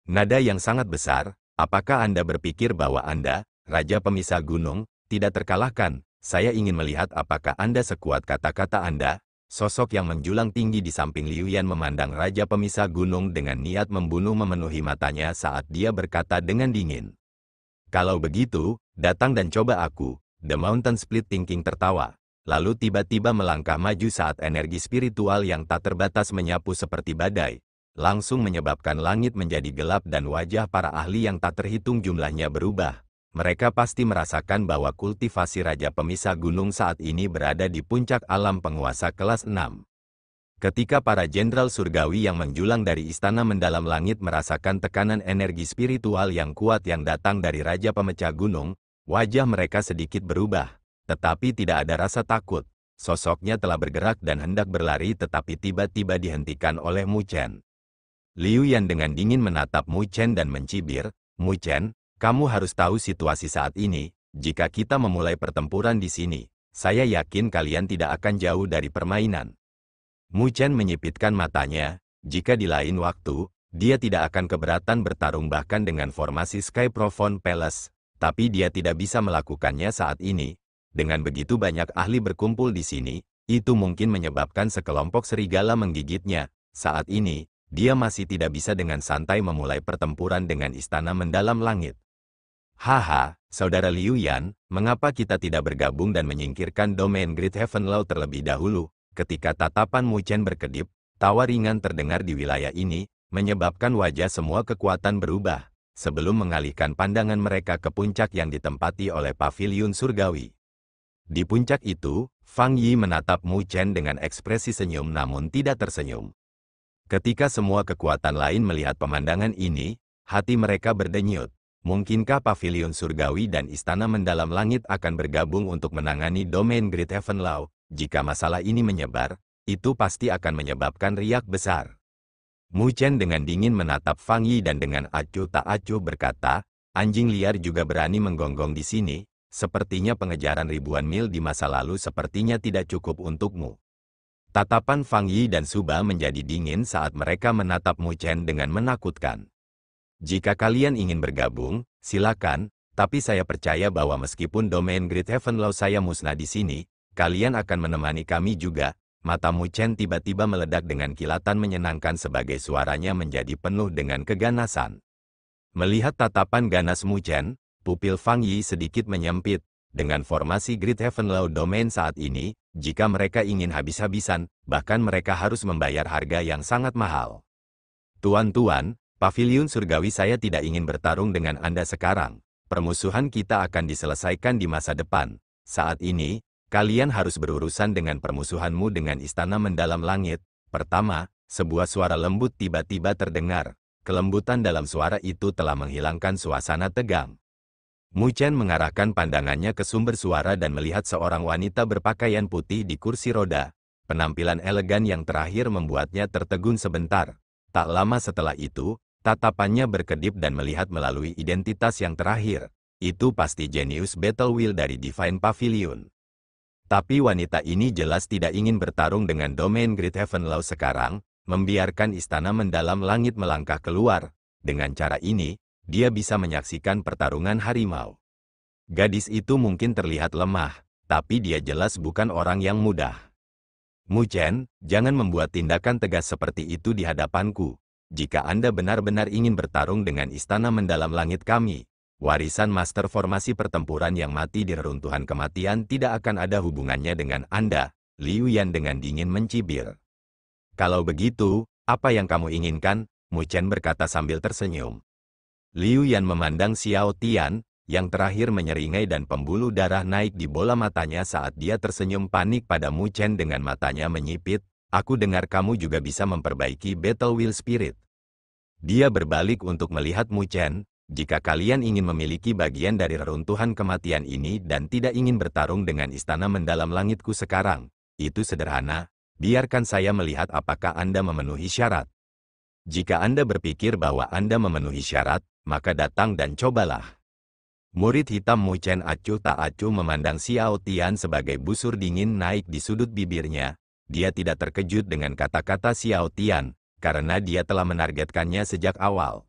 Nada yang sangat besar. Apakah Anda berpikir bahwa Anda, Raja Pemisah Gunung, tidak terkalahkan? Saya ingin melihat apakah Anda sekuat kata-kata Anda. Sosok yang menjulang tinggi di samping Liu Yan memandang Raja Pemisah Gunung dengan niat membunuh memenuhi matanya saat dia berkata dengan dingin. Kalau begitu, datang dan coba aku. The Mountain Split Thinking tertawa. Lalu tiba-tiba melangkah maju saat energi spiritual yang tak terbatas menyapu seperti badai. Langsung menyebabkan langit menjadi gelap dan wajah para ahli yang tak terhitung jumlahnya berubah. Mereka pasti merasakan bahwa kultivasi Raja Pemisah Gunung saat ini berada di puncak alam penguasa kelas 6. Ketika para jenderal surgawi yang menjulang dari Istana Mendalam Langit merasakan tekanan energi spiritual yang kuat yang datang dari Raja Pemecah Gunung, wajah mereka sedikit berubah, tetapi tidak ada rasa takut. Sosoknya telah bergerak dan hendak berlari tetapi tiba-tiba dihentikan oleh Mu Chen. Liu Yan dengan dingin menatap Mu Chen dan mencibir, "Mu Chen, kamu harus tahu situasi saat ini. Jika kita memulai pertempuran di sini, saya yakin kalian tidak akan jauh dari permainan." Mu Chen menyipitkan matanya. Jika di lain waktu, dia tidak akan keberatan bertarung bahkan dengan formasi Sky Profound Palace, tapi dia tidak bisa melakukannya saat ini. Dengan begitu banyak ahli berkumpul di sini, itu mungkin menyebabkan sekelompok serigala menggigitnya. Saat ini, dia masih tidak bisa dengan santai memulai pertempuran dengan Istana Mendalam Langit. "Haha, Saudara Liu Yan, mengapa kita tidak bergabung dan menyingkirkan domain Great Heaven Law terlebih dahulu?" Ketika tatapan Mu Chen berkedip, tawa ringan terdengar di wilayah ini, menyebabkan wajah semua kekuatan berubah, sebelum mengalihkan pandangan mereka ke puncak yang ditempati oleh paviliun surgawi. Di puncak itu, Fang Yi menatap Mu Chen dengan ekspresi senyum namun tidak tersenyum. Ketika semua kekuatan lain melihat pemandangan ini, hati mereka berdenyut. Mungkinkah paviliun surgawi dan Istana Mendalam Langit akan bergabung untuk menangani domain Great Heaven Law? Jika masalah ini menyebar, itu pasti akan menyebabkan riak besar. Mu Chen dengan dingin menatap Fang Yi dan dengan acuh tak acuh berkata, "Anjing liar juga berani menggonggong di sini. Sepertinya pengejaran ribuan mil di masa lalu sepertinya tidak cukup untukmu." Tatapan Fang Yi dan Suba menjadi dingin saat mereka menatap Mu Chen dengan menakutkan. "Jika kalian ingin bergabung, silakan, tapi saya percaya bahwa meskipun domain Great Heaven Law saya musnah di sini, kalian akan menemani kami juga." Mata Mu Chen tiba-tiba meledak dengan kilatan menyenangkan sebagai suaranya menjadi penuh dengan keganasan. Melihat tatapan ganas Mu Chen, pupil Fang Yi sedikit menyempit. Dengan formasi Great Heaven Law Domain saat ini, jika mereka ingin habis-habisan, bahkan mereka harus membayar harga yang sangat mahal. "Tuan-tuan, paviliun surgawi saya tidak ingin bertarung dengan Anda sekarang. Permusuhan kita akan diselesaikan di masa depan. Saat ini, kalian harus berurusan dengan permusuhanmu dengan Istana Mendalam Langit." Pertama, sebuah suara lembut tiba-tiba terdengar. Kelembutan dalam suara itu telah menghilangkan suasana tegang. Mu Chen mengarahkan pandangannya ke sumber suara dan melihat seorang wanita berpakaian putih di kursi roda. Penampilan elegan yang terakhir membuatnya tertegun sebentar. Tak lama setelah itu, tatapannya berkedip dan melihat melalui identitas yang terakhir. Itu pasti jenius Battle Wheel dari Divine Pavilion. Tapi wanita ini jelas tidak ingin bertarung dengan domain Great Heaven Law sekarang, membiarkan Istana Mendalam Langit melangkah keluar. Dengan cara ini, dia bisa menyaksikan pertarungan harimau. Gadis itu mungkin terlihat lemah, tapi dia jelas bukan orang yang mudah. "Mu Chen, jangan membuat tindakan tegas seperti itu di hadapanku. Jika Anda benar-benar ingin bertarung dengan Istana Mendalam Langit kami, warisan master formasi pertempuran yang mati di reruntuhan kematian tidak akan ada hubungannya dengan Anda." Liu Yan dengan dingin mencibir. "Kalau begitu, apa yang kamu inginkan?" Mu Chen berkata sambil tersenyum. Liu Yan memandang Xiao Tian, yang terakhir menyeringai dan pembuluh darah naik di bola matanya saat dia tersenyum panik pada Mu Chen dengan matanya menyipit. Aku dengar kamu juga bisa memperbaiki Battle Wheel Spirit. Dia berbalik untuk melihat Mu Chen. Jika kalian ingin memiliki bagian dari reruntuhan kematian ini dan tidak ingin bertarung dengan istana mendalam langitku sekarang, itu sederhana. Biarkan saya melihat apakah Anda memenuhi syarat. Jika Anda berpikir bahwa Anda memenuhi syarat, maka datang dan cobalah. Murid hitam Mu Chen acuh tak acuh memandang Xiao Tian sebagai busur dingin naik di sudut bibirnya. Dia tidak terkejut dengan kata-kata Xiao Tian, karena dia telah menargetkannya sejak awal.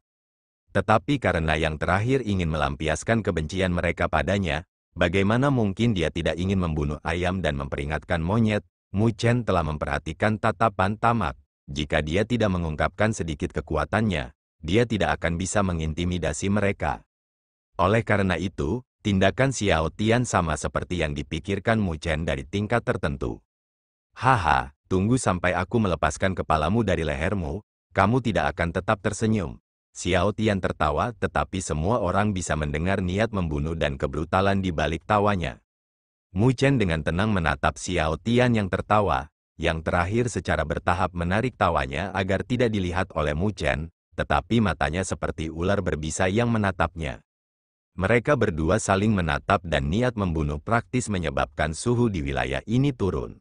Tetapi karena yang terakhir ingin melampiaskan kebencian mereka padanya, bagaimana mungkin dia tidak ingin membunuh ayam dan memperingatkan monyet? Mu Chen telah memperhatikan tatapan tamak. Jika dia tidak mengungkapkan sedikit kekuatannya, dia tidak akan bisa mengintimidasi mereka. Oleh karena itu, tindakan Xiao Tian sama seperti yang dipikirkan Mu Chen dari tingkat tertentu. Haha, tunggu sampai aku melepaskan kepalamu dari lehermu, kamu tidak akan tetap tersenyum. Xiao Tian tertawa, tetapi semua orang bisa mendengar niat membunuh dan kebrutalan di balik tawanya. Mu Chen dengan tenang menatap Xiao Tian yang tertawa, yang terakhir secara bertahap menarik tawanya agar tidak dilihat oleh Mu Chen, tetapi matanya seperti ular berbisa yang menatapnya. Mereka berdua saling menatap dan niat membunuh praktis menyebabkan suhu di wilayah ini turun.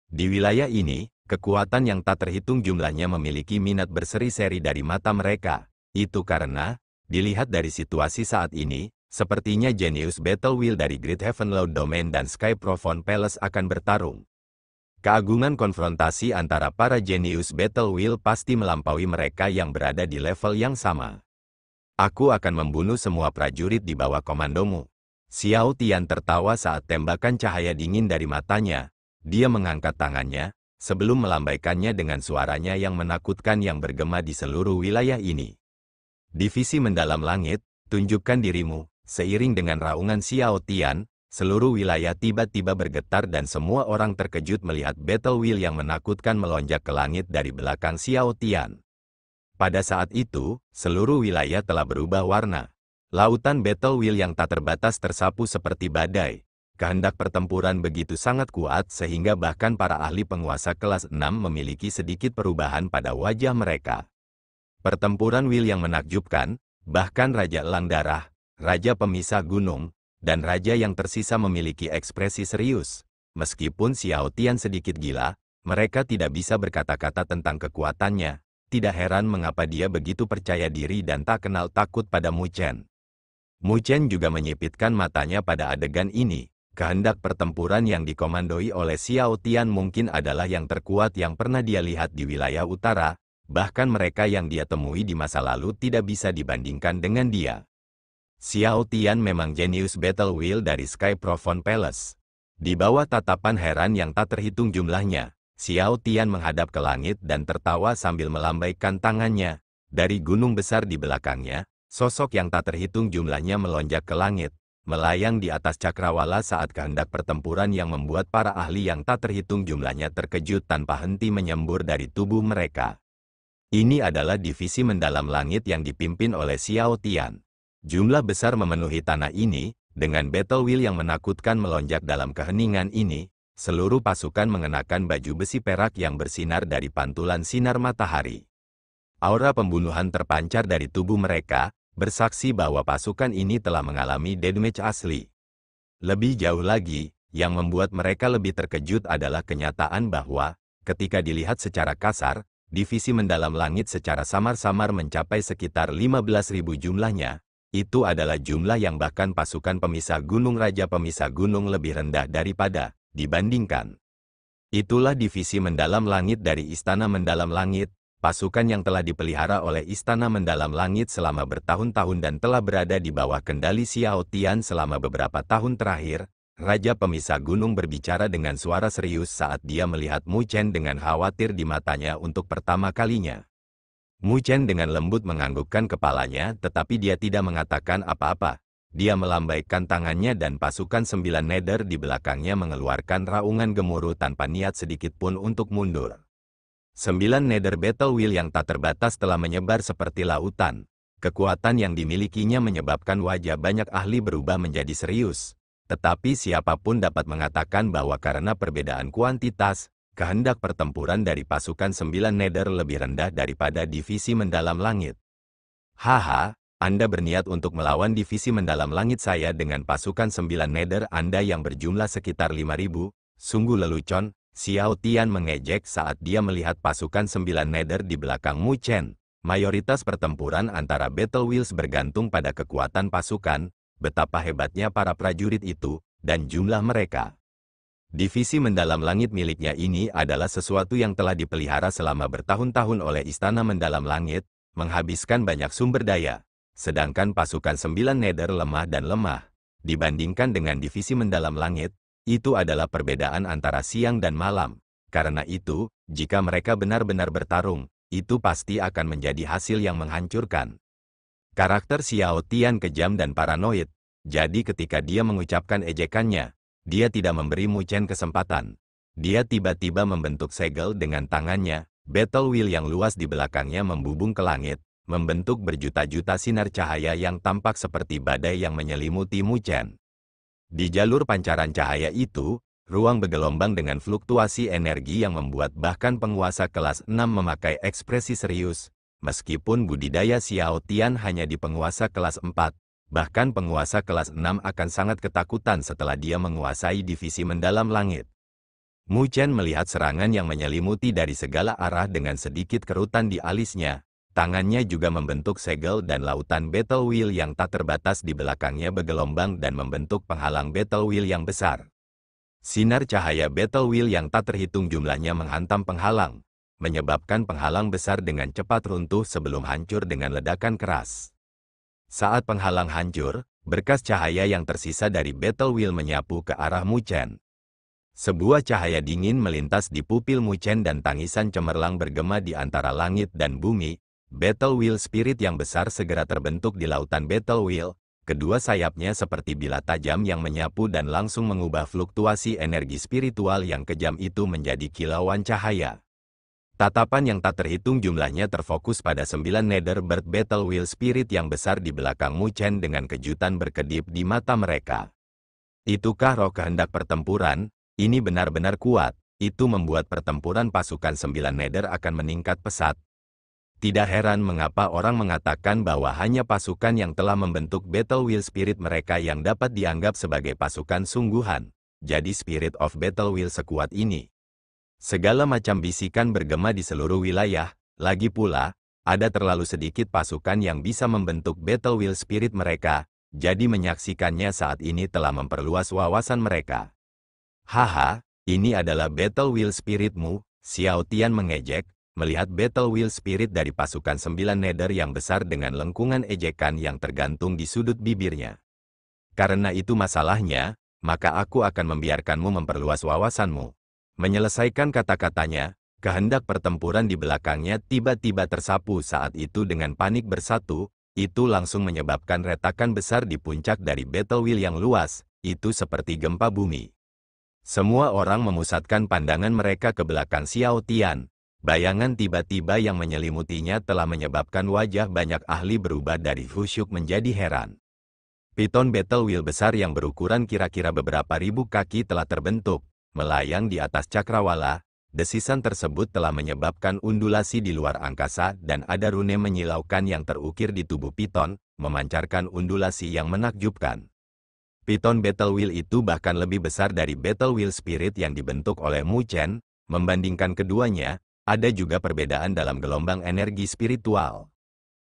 Di wilayah ini, kekuatan yang tak terhitung jumlahnya memiliki minat berseri-seri dari mata mereka. Itu karena, dilihat dari situasi saat ini, sepertinya Genius Battle Wheel dari Great Heavenload Domain dan Sky Profound Palace akan bertarung. Keagungan konfrontasi antara para Genius Battle Wheel pasti melampaui mereka yang berada di level yang sama. Aku akan membunuh semua prajurit di bawah komandomu. Xiao Tian tertawa saat tembakan cahaya dingin dari matanya. Dia mengangkat tangannya, sebelum melambaikannya dengan suaranya yang menakutkan yang bergema di seluruh wilayah ini. Divisi mendalam langit, tunjukkan dirimu. Seiring dengan raungan Xiao Tian, seluruh wilayah tiba-tiba bergetar dan semua orang terkejut melihat Battle Wheel yang menakutkan melonjak ke langit dari belakang Xiao Tian. Pada saat itu, seluruh wilayah telah berubah warna. Lautan Battle Wheel yang tak terbatas tersapu seperti badai. Kehendak pertempuran begitu sangat kuat sehingga bahkan para ahli penguasa kelas 6 memiliki sedikit perubahan pada wajah mereka. Pertempuran Wheel yang menakjubkan, bahkan Raja Elang Darah, Raja Pemisah Gunung, dan Raja yang tersisa memiliki ekspresi serius. Meskipun Xiao Tian sedikit gila, mereka tidak bisa berkata-kata tentang kekuatannya. Tidak heran mengapa dia begitu percaya diri dan tak kenal takut pada Mu Chen. Mu Chen juga menyipitkan matanya pada adegan ini. Kehendak pertempuran yang dikomandoi oleh Xiao Tian mungkin adalah yang terkuat yang pernah dia lihat di wilayah utara, bahkan mereka yang dia temui di masa lalu tidak bisa dibandingkan dengan dia. Xiao Tian memang Genius Battle Wheel dari Sky Profound Palace. Di bawah tatapan heran yang tak terhitung jumlahnya, Xiao Tian menghadap ke langit dan tertawa sambil melambaikan tangannya. Dari gunung besar di belakangnya, sosok yang tak terhitung jumlahnya melonjak ke langit, melayang di atas cakrawala saat kehendak pertempuran yang membuat para ahli yang tak terhitung jumlahnya terkejut tanpa henti menyembur dari tubuh mereka. Ini adalah divisi mendalam langit yang dipimpin oleh Xiao Tian. Jumlah besar memenuhi tanah ini, dengan Battle Wheel yang menakutkan melonjak dalam keheningan ini. Seluruh pasukan mengenakan baju besi perak yang bersinar dari pantulan sinar matahari. Aura pembunuhan terpancar dari tubuh mereka, bersaksi bahwa pasukan ini telah mengalami deathmatch asli. Lebih jauh lagi, yang membuat mereka lebih terkejut adalah kenyataan bahwa, ketika dilihat secara kasar, divisi mendalam langit secara samar-samar mencapai sekitar 15.000 jumlahnya. Itu adalah jumlah yang bahkan pasukan pemisah gunung Raja Pemisah Gunung lebih rendah daripada dibandingkan. Itulah divisi mendalam langit dari Istana Mendalam Langit, pasukan yang telah dipelihara oleh Istana Mendalam Langit selama bertahun-tahun dan telah berada di bawah kendali Xiao Tian selama beberapa tahun terakhir. Raja Pemisah Gunung berbicara dengan suara serius saat dia melihat Mu Chen dengan khawatir di matanya untuk pertama kalinya. Mu Chen dengan lembut menganggukkan kepalanya, tetapi dia tidak mengatakan apa-apa. Dia melambaikan tangannya dan pasukan 9 nether di belakangnya mengeluarkan raungan gemuruh tanpa niat sedikit pun untuk mundur. 9 nether battle wheel yang tak terbatas telah menyebar seperti lautan. Kekuatan yang dimilikinya menyebabkan wajah banyak ahli berubah menjadi serius. Tetapi siapapun dapat mengatakan bahwa karena perbedaan kuantitas, kehendak pertempuran dari pasukan 9 Nether lebih rendah daripada divisi mendalam langit. Haha, Anda berniat untuk melawan divisi mendalam langit saya dengan pasukan 9 Nether Anda yang berjumlah sekitar 5.000, sungguh lelucon. Xiao Tian mengejek saat dia melihat pasukan 9 Nether di belakang Mu Chen. Mayoritas pertempuran antara Battle Wheels bergantung pada kekuatan pasukan, betapa hebatnya para prajurit itu, dan jumlah mereka. Divisi mendalam langit miliknya ini adalah sesuatu yang telah dipelihara selama bertahun-tahun oleh Istana Mendalam Langit, menghabiskan banyak sumber daya. Sedangkan pasukan 9 Nether lemah dan lemah. Dibandingkan dengan divisi mendalam langit, itu adalah perbedaan antara siang dan malam. Karena itu, jika mereka benar-benar bertarung, itu pasti akan menjadi hasil yang menghancurkan. Karakter Xiao Tian kejam dan paranoid, jadi ketika dia mengucapkan ejekannya, dia tidak memberi Mu Chen kesempatan. Dia tiba-tiba membentuk segel dengan tangannya, battle wheel yang luas di belakangnya membubung ke langit, membentuk berjuta-juta sinar cahaya yang tampak seperti badai yang menyelimuti Mu Chen. Di jalur pancaran cahaya itu, ruang bergelombang dengan fluktuasi energi yang membuat bahkan penguasa kelas 6 memakai ekspresi serius. Meskipun budidaya Xiao Tian hanya di penguasa kelas 4, bahkan penguasa kelas 6 akan sangat ketakutan setelah dia menguasai divisi mendalam langit. Mu Chen melihat serangan yang menyelimuti dari segala arah dengan sedikit kerutan di alisnya. Tangannya juga membentuk segel dan lautan battle wheel yang tak terbatas di belakangnya bergelombang dan membentuk penghalang battle wheel yang besar. Sinar cahaya battle wheel yang tak terhitung jumlahnya menghantam penghalang, menyebabkan penghalang besar dengan cepat runtuh sebelum hancur dengan ledakan keras. Saat penghalang hancur, berkas cahaya yang tersisa dari battle wheel menyapu ke arah Mu Chen. Sebuah cahaya dingin melintas di pupil Mu Chen dan tangisan cemerlang bergema di antara langit dan bumi. Battle Wheel Spirit yang besar segera terbentuk di lautan Battle Wheel, kedua sayapnya seperti bilah tajam yang menyapu dan langsung mengubah fluktuasi energi spiritual yang kejam itu menjadi kilauan cahaya. Tatapan yang tak terhitung jumlahnya terfokus pada 9 Nether Bird Battle Wheel Spirit yang besar di belakang Mu Chen dengan kejutan berkedip di mata mereka. Itukah roh kehendak pertempuran? Ini benar-benar kuat, itu membuat pertempuran pasukan 9 Nether akan meningkat pesat. Tidak heran mengapa orang mengatakan bahwa hanya pasukan yang telah membentuk Battle Wheel Spirit mereka yang dapat dianggap sebagai pasukan sungguhan. Jadi Spirit of Battle Wheel sekuat ini. Segala macam bisikan bergema di seluruh wilayah, lagi pula, ada terlalu sedikit pasukan yang bisa membentuk Battle Wheel Spirit mereka, jadi menyaksikannya saat ini telah memperluas wawasan mereka. Haha, ini adalah Battle Wheel Spiritmu, Xiao Tian mengejek. Melihat Battle Wheel Spirit dari pasukan 9 Nether yang besar dengan lengkungan ejekan yang tergantung di sudut bibirnya. Karena itu masalahnya, maka aku akan membiarkanmu memperluas wawasanmu. Menyelesaikan kata-katanya, kehendak pertempuran di belakangnya tiba-tiba tersapu saat itu dengan panik bersatu, itu langsung menyebabkan retakan besar di puncak dari Battle Wheel yang luas, itu seperti gempa bumi. Semua orang memusatkan pandangan mereka ke belakang Xiao Tian. Bayangan tiba-tiba yang menyelimutinya telah menyebabkan wajah banyak ahli berubah dari khusyuk menjadi heran. Piton Battle Wheel besar yang berukuran kira-kira beberapa ribu kaki telah terbentuk, melayang di atas cakrawala. Desisan tersebut telah menyebabkan undulasi di luar angkasa dan ada rune menyilaukan yang terukir di tubuh piton, memancarkan undulasi yang menakjubkan. Piton Battle Wheel itu bahkan lebih besar dari Battle Wheel Spirit yang dibentuk oleh Mu Chen. Membandingkan keduanya, ada juga perbedaan dalam gelombang energi spiritual.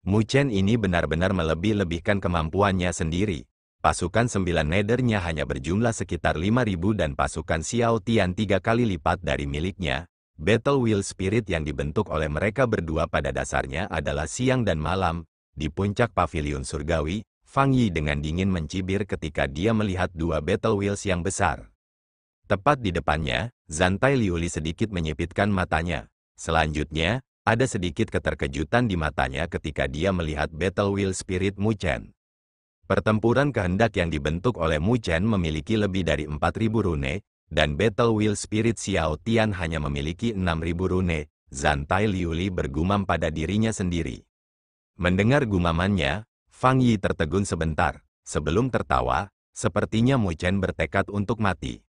Mu Chen ini benar-benar melebih-lebihkan kemampuannya sendiri. Pasukan 9 Nether-nya hanya berjumlah sekitar 5.000 dan pasukan Xiao Tian 3 kali lipat dari miliknya. Battle Wheel Spirit yang dibentuk oleh mereka berdua pada dasarnya adalah siang dan malam. Di puncak pavilion surgawi, Fang Yi dengan dingin mencibir ketika dia melihat dua Battle Wheels yang besar. Tepat di depannya, Zantai Liuli sedikit menyipitkan matanya. Selanjutnya, ada sedikit keterkejutan di matanya ketika dia melihat Battle Wheel Spirit Mu Chen. Pertempuran kehendak yang dibentuk oleh Mu Chen memiliki lebih dari 4.000 rune, dan Battle Wheel Spirit Xiao Tian hanya memiliki 6.000 rune. Zantai Liuli bergumam pada dirinya sendiri. Mendengar gumamannya, Fang Yi tertegun sebentar. Sebelum tertawa, sepertinya Mu Chen bertekad untuk mati.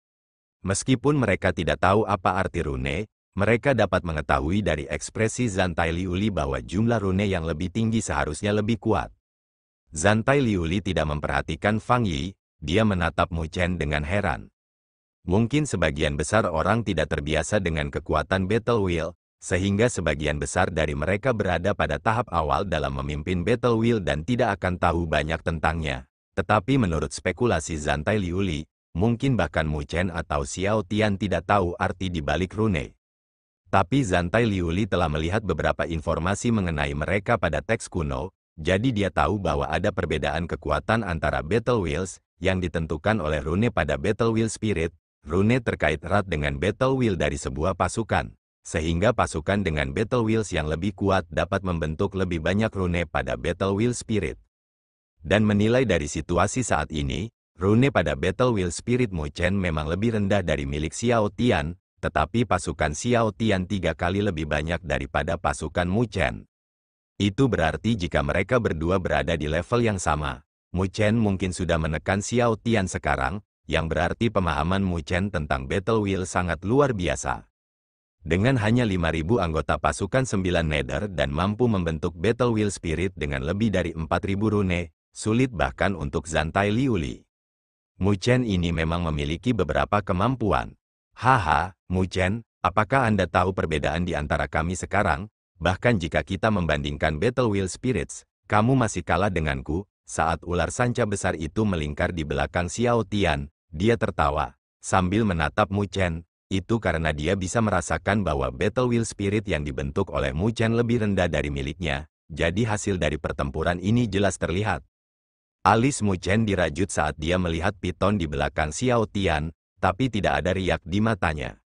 Meskipun mereka tidak tahu apa arti rune, mereka dapat mengetahui dari ekspresi Zantai Liuli bahwa jumlah rune yang lebih tinggi seharusnya lebih kuat. Zantai Liuli tidak memperhatikan Fang Yi, dia menatap Mu Chen dengan heran. Mungkin sebagian besar orang tidak terbiasa dengan kekuatan Battle Wheel, sehingga sebagian besar dari mereka berada pada tahap awal dalam memimpin Battle Wheel dan tidak akan tahu banyak tentangnya. Tetapi menurut spekulasi Zantai Liuli, mungkin bahkan Mu Chen atau Xiao Tian tidak tahu arti di balik rune. Tapi Zantai Liuli telah melihat beberapa informasi mengenai mereka pada teks kuno, jadi dia tahu bahwa ada perbedaan kekuatan antara Battle Wheels yang ditentukan oleh rune pada Battle Wheel Spirit. Rune terkait erat dengan Battle Wheel dari sebuah pasukan, sehingga pasukan dengan Battle Wheels yang lebih kuat dapat membentuk lebih banyak rune pada Battle Wheel Spirit. Dan menilai dari situasi saat ini, rune pada Battle Wheel Spirit Mu Chen memang lebih rendah dari milik Xiao Tian, tetapi pasukan Xiao Tian 3 kali lebih banyak daripada pasukan Mu Chen. Itu berarti jika mereka berdua berada di level yang sama, Mu Chen mungkin sudah menekan Xiao Tian sekarang, yang berarti pemahaman Mu Chen tentang Battle Wheel sangat luar biasa. Dengan hanya 5.000 anggota pasukan 9 Nether dan mampu membentuk Battle Wheel Spirit dengan lebih dari 4.000 rune, sulit bahkan untuk Zantai Liuli. Mu Chen ini memang memiliki beberapa kemampuan. Haha, Mu Chen, apakah Anda tahu perbedaan di antara kami sekarang? Bahkan jika kita membandingkan Battle Wheel Spirits, kamu masih kalah denganku. Saat ular sanca besar itu melingkar di belakang Xiao Tian, dia tertawa, sambil menatap Mu Chen. Itu karena dia bisa merasakan bahwa Battle Wheel Spirit yang dibentuk oleh Mu Chen lebih rendah dari miliknya, jadi hasil dari pertempuran ini jelas terlihat. Alis Mu Chen dirajut saat dia melihat piton di belakang Xiao Tian, tapi tidak ada riak di matanya.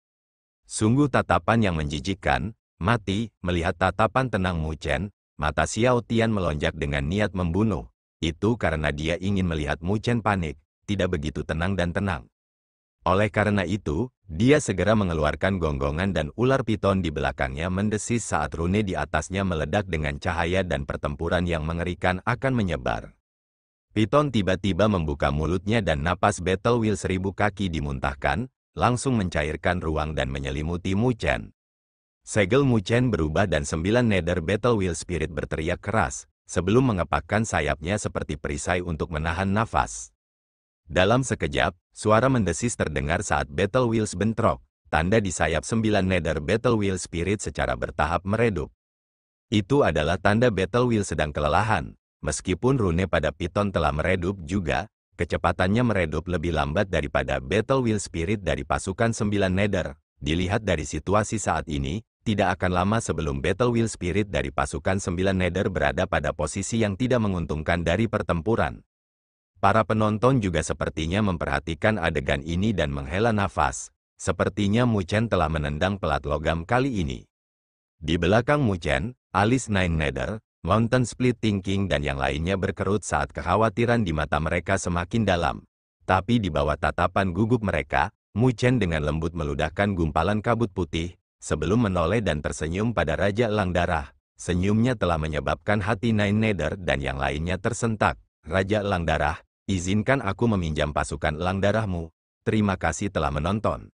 Sungguh tatapan yang menjijikkan, mati, melihat tatapan tenang Mu Chen, mata Xiao Tian melonjak dengan niat membunuh. Itu karena dia ingin melihat Mu Chen panik, tidak begitu tenang dan tenang. Oleh karena itu, dia segera mengeluarkan gonggongan dan ular piton di belakangnya mendesis saat rune di atasnya meledak dengan cahaya dan pertempuran yang mengerikan akan menyebar. Piton tiba-tiba membuka mulutnya dan napas Battle Wheel 1000 kaki dimuntahkan, langsung mencairkan ruang dan menyelimuti Mu Chen. Segel Mu Chen berubah dan 9 Nether Battle Wheel Spirit berteriak keras, sebelum mengepakkan sayapnya seperti perisai untuk menahan nafas. Dalam sekejap, suara mendesis terdengar saat Battle Wheels bentrok, tanda di sayap 9 Nether Battle Wheel Spirit secara bertahap meredup. Itu adalah tanda Battle Wheel sedang kelelahan. Meskipun rune pada piton telah meredup juga, kecepatannya meredup lebih lambat daripada Battle Wheel Spirit dari pasukan 9 Nether. Dilihat dari situasi saat ini, tidak akan lama sebelum Battle Wheel Spirit dari pasukan 9 Nether berada pada posisi yang tidak menguntungkan dari pertempuran. Para penonton juga sepertinya memperhatikan adegan ini dan menghela nafas. Sepertinya Mu Chen telah menendang pelat logam kali ini. Di belakang Mu Chen, alis Nine Nether, Mountain Split Thinking dan yang lainnya berkerut saat kekhawatiran di mata mereka semakin dalam. Tapi di bawah tatapan gugup mereka, Mu Chen dengan lembut meludahkan gumpalan kabut putih, sebelum menoleh dan tersenyum pada Raja Elang Darah. Senyumnya telah menyebabkan hati Nine Nether dan yang lainnya tersentak. Raja Elang Darah, izinkan aku meminjam pasukan Elang Darahmu. Terima kasih telah menonton.